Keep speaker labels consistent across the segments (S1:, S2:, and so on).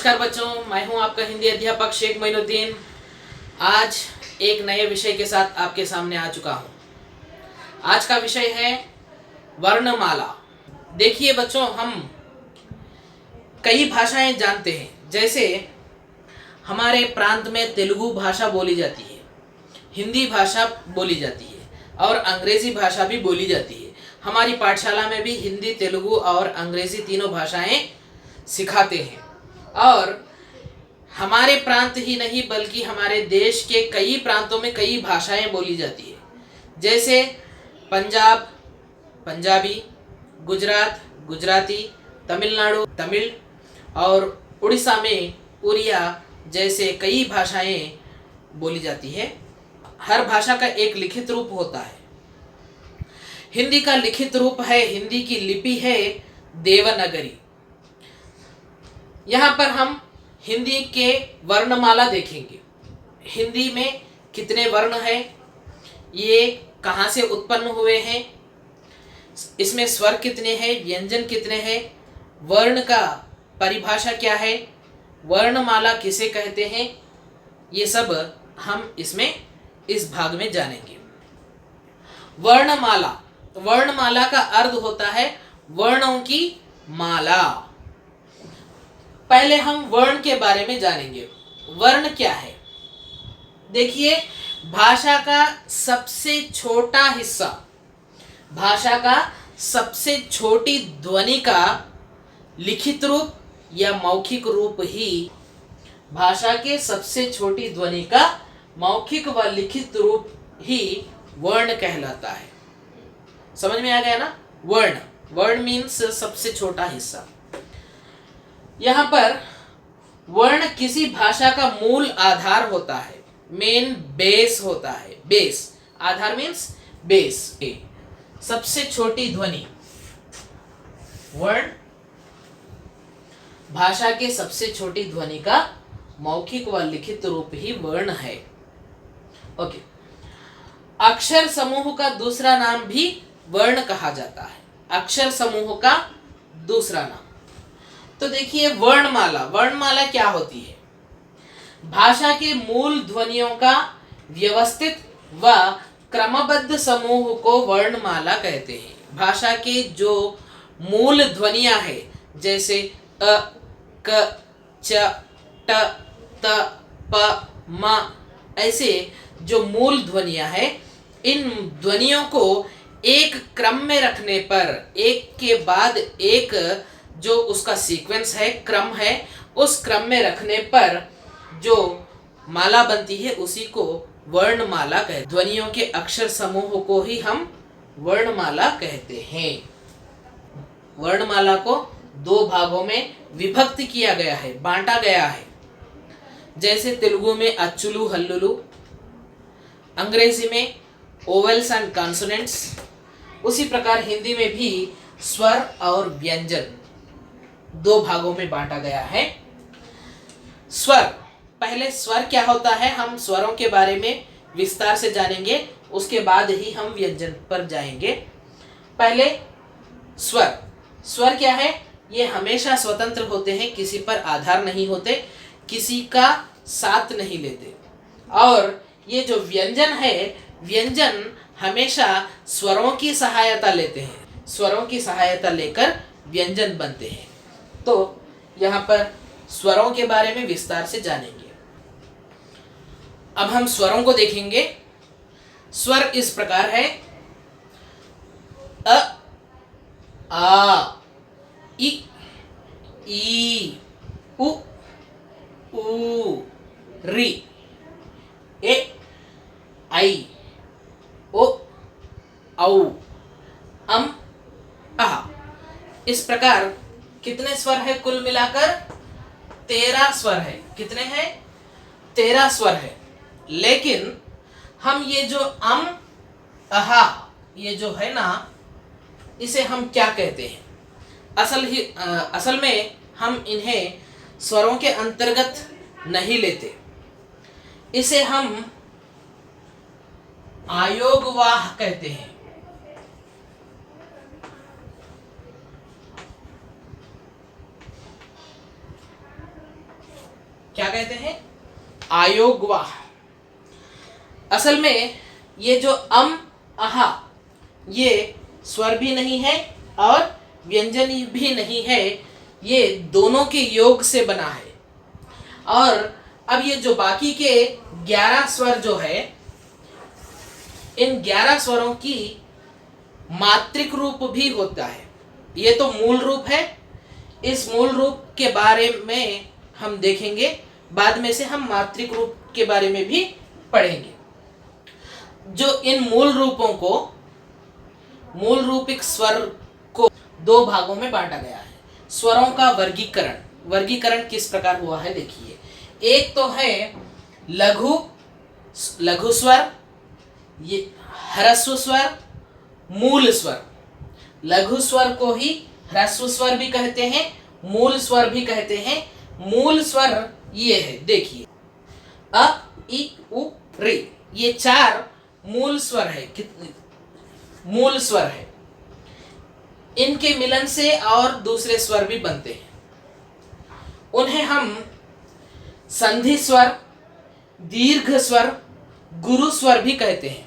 S1: नमस्कार बच्चों, मैं हूं आपका हिंदी अध्यापक शेख मोइनुद्दीन। आज एक नए विषय के साथ आपके सामने आ चुका हूं। आज का विषय है वर्णमाला। देखिए बच्चों, हम कई भाषाएं जानते हैं। जैसे हमारे प्रांत में तेलुगु भाषा बोली जाती है, हिंदी भाषा बोली जाती है और अंग्रेजी भाषा भी बोली जाती है। हमारी पाठशाला में भी हिंदी, तेलुगु और अंग्रेजी तीनों भाषाएं सिखाते हैं। और हमारे प्रांत ही नहीं बल्कि हमारे देश के कई प्रांतों में कई भाषाएं बोली जाती है। जैसे पंजाब पंजाबी, गुजरात गुजराती, तमिलनाडु तमिल और उड़ीसा में उड़िया जैसे कई भाषाएं बोली जाती है। हर भाषा का एक लिखित रूप होता है। हिंदी का लिखित रूप है, हिंदी की लिपि है देवनागरी। यहाँ पर हम हिंदी के वर्णमाला देखेंगे। हिंदी में कितने वर्ण हैं, ये कहाँ से उत्पन्न हुए हैं, इसमें स्वर कितने हैं, व्यंजन कितने हैं, वर्ण का परिभाषा क्या है, वर्णमाला किसे कहते हैं, ये सब हम इसमें इस भाग में जानेंगे। वर्णमाला, वर्णमाला का अर्थ होता है वर्णों की माला। पहले हम वर्ण के बारे में जानेंगे। वर्ण क्या है? देखिए, भाषा का सबसे छोटा हिस्सा, भाषा का सबसे छोटी ध्वनि का लिखित रूप या मौखिक रूप ही, भाषा के सबसे छोटी ध्वनि का मौखिक व लिखित रूप ही वर्ण कहलाता है। समझ में आ गया ना? वर्ण, वर्ण मीन्स सबसे छोटा हिस्सा। यहाँ पर वर्ण किसी भाषा का मूल आधार होता है, मेन बेस होता है। बेस, आधार मीन्स बेस। सबसे छोटी ध्वनि, वर्ण भाषा के सबसे छोटी ध्वनि का मौखिक व लिखित रूप ही वर्ण है। ओके। अक्षर समूह का दूसरा नाम भी वर्ण कहा जाता है। अक्षर समूह का दूसरा नाम। तो देखिए, वर्णमाला, वर्णमाला क्या होती है? भाषा के मूल ध्वनियों का व्यवस्थित व क्रमबद्ध समूह को वर्णमाला कहते हैं। भाषा के जो मूल ध्वनियां हैं, जैसे अ, क, च, ट, त, प, म, ऐसे जो मूल ध्वनियां हैं, इन ध्वनियों को एक क्रम में रखने पर, एक के बाद एक जो उसका सीक्वेंस है, क्रम है, उस क्रम में रखने पर जो माला बनती है उसी को वर्णमाला कहते। ध्वनियों के अक्षर समूह को ही हम वर्णमाला कहते हैं। वर्णमाला को दो भागों में विभक्त किया गया है, बांटा गया है। जैसे तेलुगु में अच्चुलु हल्लुलु, अंग्रेजी में ओवेल्स एंड कॉन्सोनेंट्स, उसी प्रकार हिंदी में भी स्वर और व्यंजन दो भागों में बांटा गया है। स्वर, पहले स्वर क्या होता है, हम स्वरों के बारे में विस्तार से जानेंगे, उसके बाद ही हम व्यंजन पर जाएंगे। पहले स्वर, स्वर क्या है? ये हमेशा स्वतंत्र होते हैं, किसी पर आधार नहीं होते, किसी का साथ नहीं लेते। और ये जो व्यंजन है, व्यंजन हमेशा स्वरों की सहायता लेते हैं, स्वरों की सहायता लेकर व्यंजन बनते हैं। तो यहाँ पर स्वरों के बारे में विस्तार से जानेंगे। अब हम स्वरों को देखेंगे। स्वर इस प्रकार है: अ, आ, इ, ई, उ, ऊ, रि, ए, आई, ओ, औ, अम, अह। इस प्रकार कितने स्वर है? कुल मिलाकर 13 स्वर है। कितने हैं? 13 स्वर है। लेकिन हम ये जो अम, अहा, ये जो है ना, इसे हम क्या कहते हैं? असल में हम इन्हें स्वरों के अंतर्गत नहीं लेते। इसे हम आयोगवाह कहते हैं। क्या कहते हैं? आयोगवाह। असल में ये जो अम आहा ये स्वर भी नहीं है और व्यंजन भी नहीं है, ये दोनों के योग से बना है। और अब ये जो बाकी के 11 स्वर जो है, इन 11 स्वरों की मात्रिक रूप भी होता है। ये तो मूल रूप है, इस मूल रूप के बारे में हम देखेंगे, बाद में से हम मात्रिक रूप के बारे में भी पढ़ेंगे। जो इन मूल रूपों को, मूल रूपिक स्वर को 2 भागों में बांटा गया है। स्वरों का वर्गीकरण किस प्रकार हुआ है देखिए। एक तो है लघु स्वर, ये ह्रस्व स्वर, मूल स्वर। लघु स्वर को ही ह्रस्व स्वर भी कहते हैं, मूल स्वर भी कहते हैं। मूल स्वर ये है, देखिए अ इ उ रे, ये 4 मूल स्वर है। कितने मूल स्वर है? इनके मिलन से और दूसरे स्वर भी बनते हैं। उन्हें हम संधि स्वर, दीर्घ स्वर, गुरु स्वर भी कहते हैं।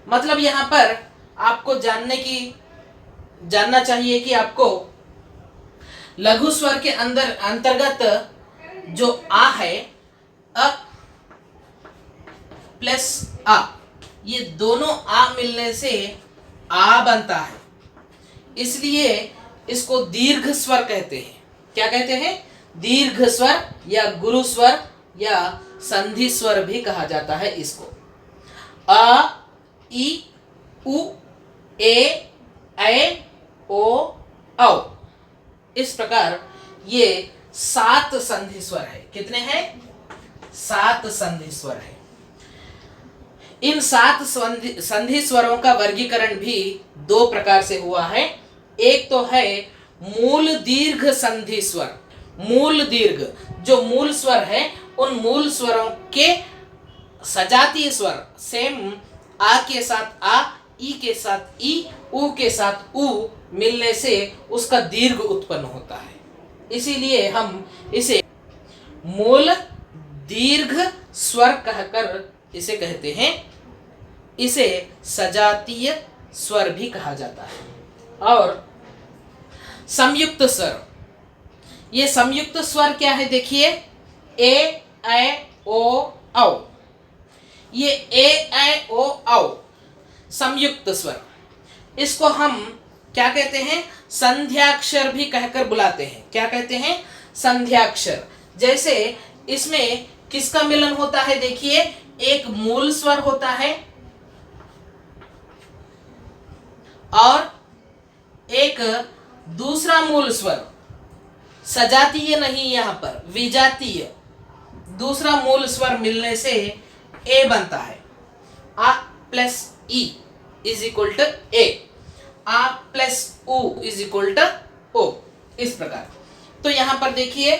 S1: मतलब यहाँ पर आपको जानना चाहिए कि आपको लघु स्वर के अंतर्गत जो आ है, अ प्लस आ, ये दोनों आ मिलने से आ बनता है, इसलिए इसको दीर्घ स्वर कहते हैं। क्या कहते हैं? दीर्घ स्वर या गुरु स्वर या संधि स्वर भी कहा जाता है इसको। अ इ उ ए ऐ ओ औ, इस प्रकार ये 7 संधि स्वर है। कितने हैं? 7 संधि स्वर है। इन 7 संधि स्वरों का वर्गीकरण भी 2 प्रकार से हुआ है। एक तो है मूल दीर्घ संधि स्वर। मूल दीर्घ, जो मूल स्वर है, उन मूल स्वरों के सजातीय स्वर, सेम आ के साथ आ, ई के साथ ई, उ के साथ उ मिलने से उसका दीर्घ उत्पन्न होता है। इसीलिए हम इसे मूल दीर्घ स्वर कहकर इसे कहते हैं। इसे सजातीय स्वर भी कहा जाता है। और संयुक्त स्वर, ये संयुक्त स्वर क्या है देखिए, ए ऐ ओ औ। ये ए ऐ ओ औ संयुक्त स्वर, इसको हम क्या कहते हैं? संध्याक्षर भी कहकर बुलाते हैं। क्या कहते हैं? संध्याक्षर। जैसे इसमें किसका मिलन होता है देखिए, एक मूल स्वर होता है और एक दूसरा मूल स्वर, सजातीय नहीं, यहाँ पर विजातीय, दूसरा मूल स्वर मिलने से ए बनता है। आ प्लस ई इज इक्वल टू ए, आ प्लस उ इज इक्वल टू ओ, इस प्रकार। तो यहाँ पर देखिए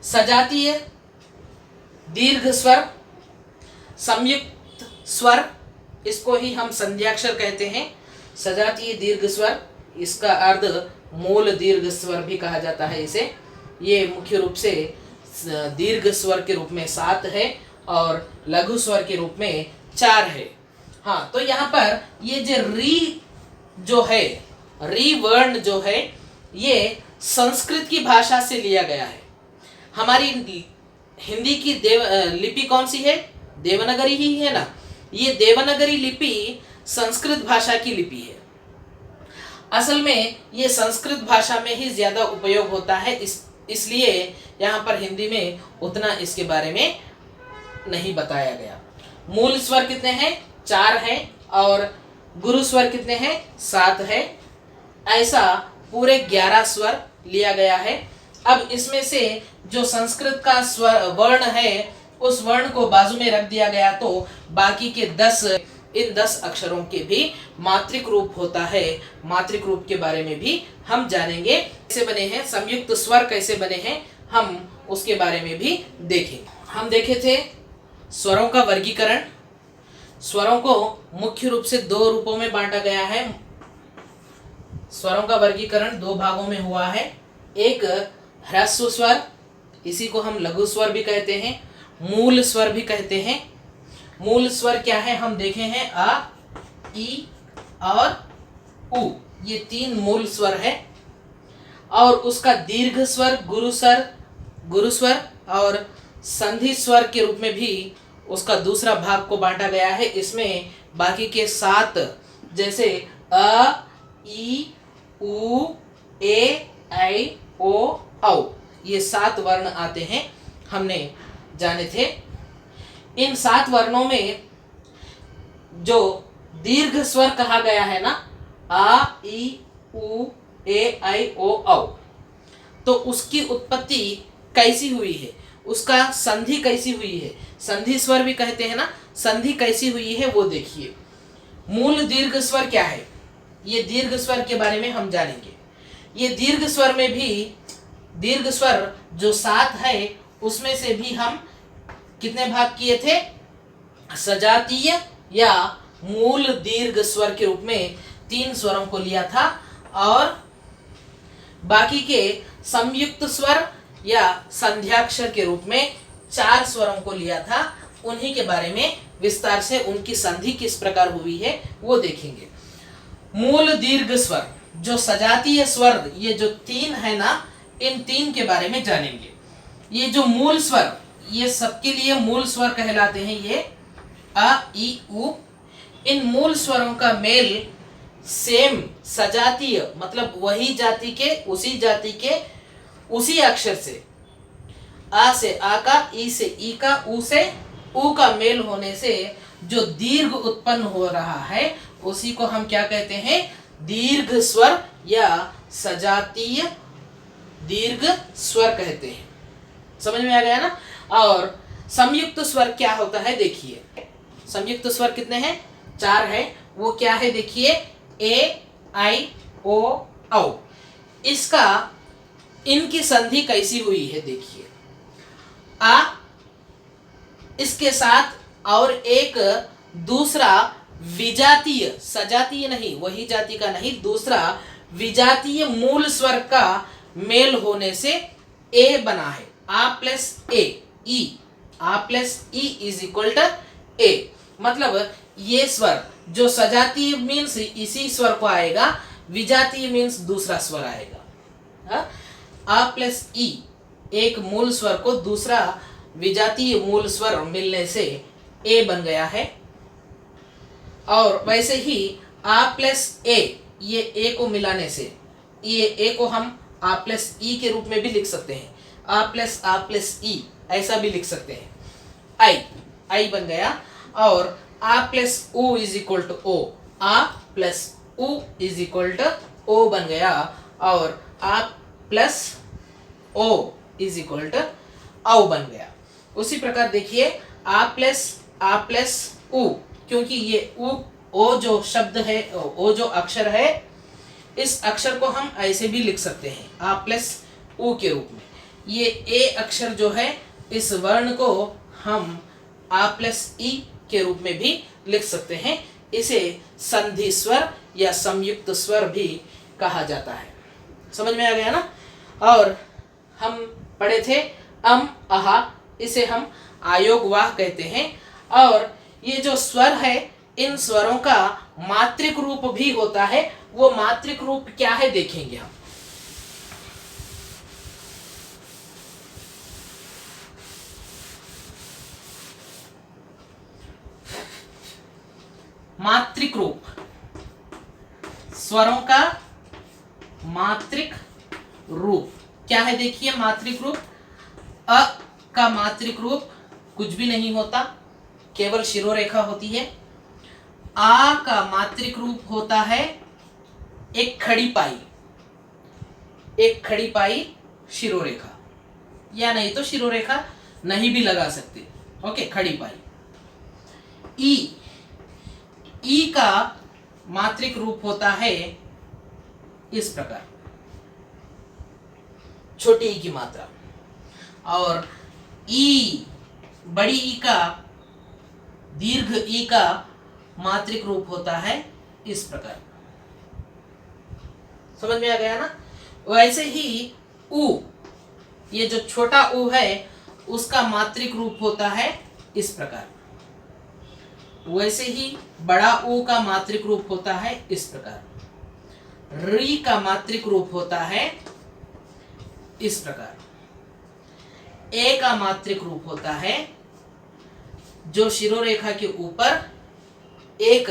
S1: सजातीय, दीर्घ स्वर, संयुक्त स्वर, इसको ही हम संध्याक्षर कहते हैं। सजातीय दीर्घ स्वर, इसका अर्थ मूल दीर्घ स्वर भी कहा जाता है इसे। ये मुख्य रूप से दीर्घ स्वर के रूप में 7 है और लघु स्वर के रूप में 4 है। हाँ, तो यहाँ पर ये जो है री वर्ण जो है, ये संस्कृत की भाषा से लिया गया है। हमारी हिंदी की लिपि कौन सी है? देवनागरी ही है ना। ये देवनागरी लिपि संस्कृत भाषा की लिपि है। असल में ये संस्कृत भाषा में ही ज़्यादा उपयोग होता है, इसलिए यहाँ पर हिंदी में उतना इसके बारे में नहीं बताया गया। मूल स्वर कितने हैं? 4 हैं और गुरु स्वर कितने हैं? 7 है। ऐसा पूरे 11 स्वर लिया गया है। अब इसमें से जो संस्कृत का स्वर वर्ण है, उस वर्ण को बाजू में रख दिया गया, तो बाकी के 10 इन 10 अक्षरों के भी मात्रिक रूप होता है। मात्रिक रूप के बारे में भी हम जानेंगे, कैसे बने हैं संयुक्त स्वर, कैसे बने हैं, हम उसके बारे में भी देखेंगे। हम देखे थे स्वरों का वर्गीकरण। स्वरों को मुख्य रूप से 2 रूपों में बांटा गया है। स्वरों का वर्गीकरण 2 भागों में हुआ है। एक ह्रस्व स्वर इसी को हम लघु स्वर भी कहते हैं, मूल स्वर भी कहते हैं। मूल स्वर क्या है हम देखे हैं, अ, ई और उ, ये 3 मूल स्वर है। और उसका दीर्घ स्वर गुरु स्वर और संधि स्वर के रूप में भी उसका दूसरा भाग को बांटा गया है। इसमें बाकी के 7 जैसे अ, ई, उ, ए, ऐ, ओ, औ, ये 7 वर्ण आते हैं, हमने जाने थे। इन 7 वर्णों में जो दीर्घ स्वर कहा गया है ना, आ, ई, उ, ए, ऐ, ओ, औ, तो उसकी उत्पत्ति कैसी हुई है, उसका संधि कैसी हुई है, संधि स्वर भी कहते हैं ना, संधि कैसी हुई है वो देखिए। मूल दीर्घ स्वर क्या है, ये दीर्घ स्वर के बारे में हम जानेंगे। ये दीर्घ स्वर में भी दीर्घ स्वर जो 7 है उसमें से भी हम कितने भाग किए थे, सजातीय या मूल दीर्घ स्वर के रूप में 3 स्वरों को लिया था, और बाकी के संयुक्त स्वर या संध्याक्षर के रूप में 4 स्वरों को लिया था। उन्हीं के बारे में विस्तार से उनकी संधि किस प्रकार हुई है वो देखेंगे। मूल दीर्घ स्वर जो सजातीय स्वर, ये जो 3 है ना, इन 3 के बारे में जानेंगे। ये जो मूल स्वर, ये सबके लिए मूल स्वर कहलाते हैं, ये अ, ई, उ। इन मूल स्वरों का मेल सेम सजातीय मतलब वही जाति के, उसी जाति के उसी अक्षर से, आ से आ का, ई से ई का, उ से उ का मेल होने से जो दीर्घ उत्पन्न हो रहा है उसी को हम क्या कहते हैं, दीर्घ स्वर या सजातीय दीर्घ स्वर कहते हैं। समझ में आ गया ना। और संयुक्त स्वर क्या होता है देखिए, संयुक्त स्वर कितने हैं, 4 है। वो क्या है देखिए, ए, आई, ओ, औ। इसका इनकी संधि कैसी हुई है देखिए, आ, इसके साथ और एक दूसरा विजातीय, सजातीय नहीं, वही जाति का नहीं, दूसरा विजातीय मूल स्वर का मेल होने से ए बना है, आ प्लस ए, ई, आ प्लस ई इज इक्वल टू ए। मतलब ये स्वर जो सजातीय मीन्स इसी स्वर को आएगा, विजातीय मीन्स दूसरा स्वर आएगा। आ प्लस ई एक मूल स्वर को दूसरा विजातीय मूल स्वर मिलने से ए बन गया है। और वैसे ही आ प्लस ए, ये ए को मिलाने से, ये ए को हम आ प्लस ई के रूप में भी लिख सकते हैं, आ प्लस ई ऐसा भी लिख सकते हैं। आई बन गया। और आ प्लस उ इज इक्वल टू ओ, आ प्लस उ इज इक्वल टू ओ बन गया। और आ प्लस ओ इज इक्वल टू औ बन गया। उसी प्रकार देखिए आ प्लस उ, क्योंकि ये उ, ओ जो शब्द है, ओ जो अक्षर है, इस अक्षर को हम ऐसे भी लिख सकते हैं आ प्लस उ के रूप में। ये ए अक्षर जो है, इस वर्ण को हम आ प्लस ई के रूप में भी लिख सकते हैं। इसे संधि स्वर या संयुक्त स्वर भी कहा जाता है। समझ में आ गया ना। और हम पढ़े थे अम, अहा, इसे हम आयोगवाह कहते हैं। और ये जो स्वर है, इन स्वरों का मात्रिक रूप भी होता है। वो मात्रिक रूप क्या है देखेंगे हम। मात्रिक रूप, स्वरों का मात्रिक रूप क्या है देखिए। मात्रिक रूप, अ का मात्रिक रूप कुछ भी नहीं होता, केवल शिरोरेखा होती है। आ का मात्रिक रूप होता है एक खड़ी पाई, एक खड़ी पाई शिरोरेखा, या नहीं तो शिरोरेखा नहीं भी लगा सकते। ओके, खड़ी पाई। ई का मात्रिक रूप होता है इस प्रकार, छोटी ई की मात्रा। और ई, बड़ी ई का, दीर्घ ई का मात्रिक रूप होता है इस प्रकार। समझ में आ गया ना। वैसे ही उ, ये जो छोटा ऊ है उसका मात्रिक रूप होता है इस प्रकार, वैसे ही बड़ा ऊ का मात्रिक रूप होता है इस प्रकार, री का मात्रिक रूप होता है इस प्रकार, ए का मात्रिक रूप होता है जो शिरोरेखा के ऊपर एक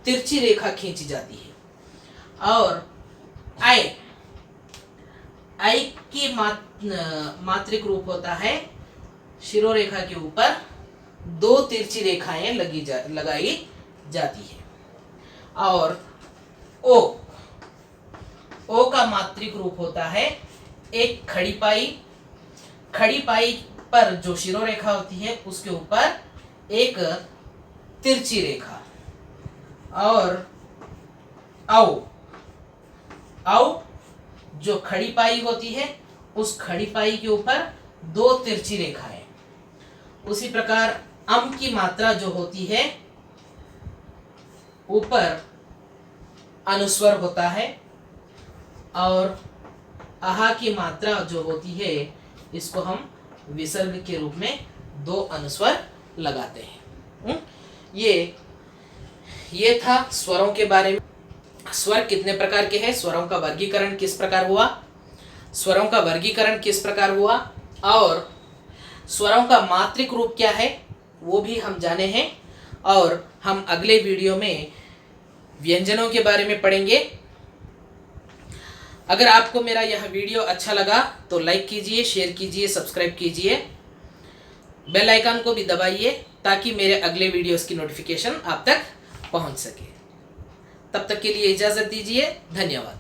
S1: तिरछी रेखा खींची जाती है, और आई की मात्रिक रूप होता है शिरोरेखा के ऊपर दो तिरछी रेखाएं लगाई जाती है, और ओ का मात्रिक रूप होता है एक खड़ी पाई पर जो शिरोरेखा होती है उसके ऊपर एक तिरछी रेखा, और औ जो खड़ी पाई होती है उस खड़ी पाई के ऊपर दो तिरछी रेखाएं। उसी प्रकार अम की मात्रा जो होती है ऊपर अनुस्वर होता है, और आहा की मात्रा जो होती है इसको हम विसर्ग के रूप में दो अनुस्वर लगाते हैं। ये था स्वरों के बारे में। स्वर कितने प्रकार के हैं, स्वरों का वर्गीकरण किस प्रकार हुआ, स्वरों का वर्गीकरण किस प्रकार हुआ, और स्वरों का मात्रिक रूप क्या है वो भी हम जाने हैं। और हम अगले वीडियो में व्यंजनों के बारे में पढ़ेंगे। अगर आपको मेरा यह वीडियो अच्छा लगा तो लाइक कीजिए, शेयर कीजिए, सब्सक्राइब कीजिए, बेल आइकन को भी दबाइए ताकि मेरे अगले वीडियोस की नोटिफिकेशन आप तक पहुंच सके। तब तक के लिए इजाज़त दीजिए। धन्यवाद।